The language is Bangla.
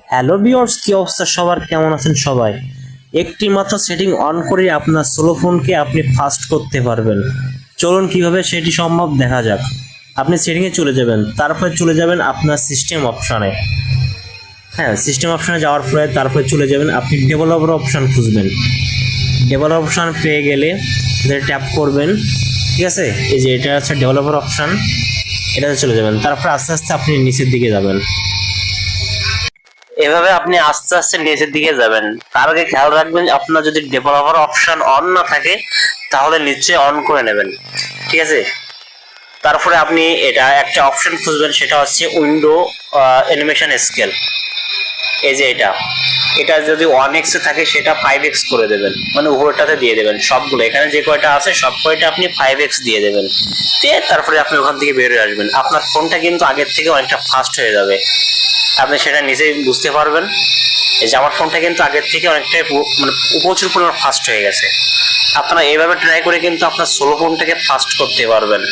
হ্যালো ভিউয়ার্স, কি অবস্থা সবার? কেমন আছেন সবাই? একটি মাত্র সেটিং অন করে আপনার সোলো ফোনকে আপনি ফাস্ট করতে পারবেন। চলুন কিভাবে সেটি সম্ভব দেখা যাক। আপনি সেটিংয়ে চলে যাবেন, তারপরে চলে যাবেন আপনার সিস্টেম অপশানে। হ্যাঁ, সিস্টেম অপশানে যাওয়ার পরে তারপরে চলে যাবেন, আপনি ডেভেলপার অপশান খুঁজবেন। ডেভেলপার অপশান পেয়ে গেলে ট্যাপ করবেন। ঠিক আছে, এই যে এটা আছে ডেভেলপার অপশান, এটাতে চলে যাবেন। তারপর আস্তে আস্তে আপনি নিচের দিকে যাবেন। এভাবে আপনি আস্তে আস্তে নিচের দিকে যাবেন। তার আগে খেয়াল রাখবেন, আপনার যদি ডেভেলপার অপশন অন না থাকে তাহলে নিচে অন করে নেবেন। ঠিক আছে, তারপরে আপনি এটা একটা অপশন খুঁজবেন, সেটা হচ্ছে উইন্ডো অ্যানিমেশন স্কেল। এই যে এটা এটা যদি 1x এ থাকে সেটা 5x করে দেবেন, মানে উভয়টাতে দিয়ে দেবেন। সবগুলো এখানে যে কয়টা আছে সব কয়টা আপনি 5x দিয়ে দেবেন। দিয়ে তারপরে আপনি ওখান থেকে বেরিয়ে আসবেন। আপনার ফোনটা কিন্তু আগের থেকে অনেকটা ফাস্ট হয়ে যাবে, আপনি সেটা নিজেই বুঝতে পারবেন। এই যে আমার ফোনটা কিন্তু আগের থেকে অনেকটাই মানে প্রচুর পরিমাণ ফাস্ট হয়ে গেছে। আপনারা এইভাবে ট্রাই করে কিন্তু আপনার সোলো ফোনটাকে ফাস্ট করতে পারবেন।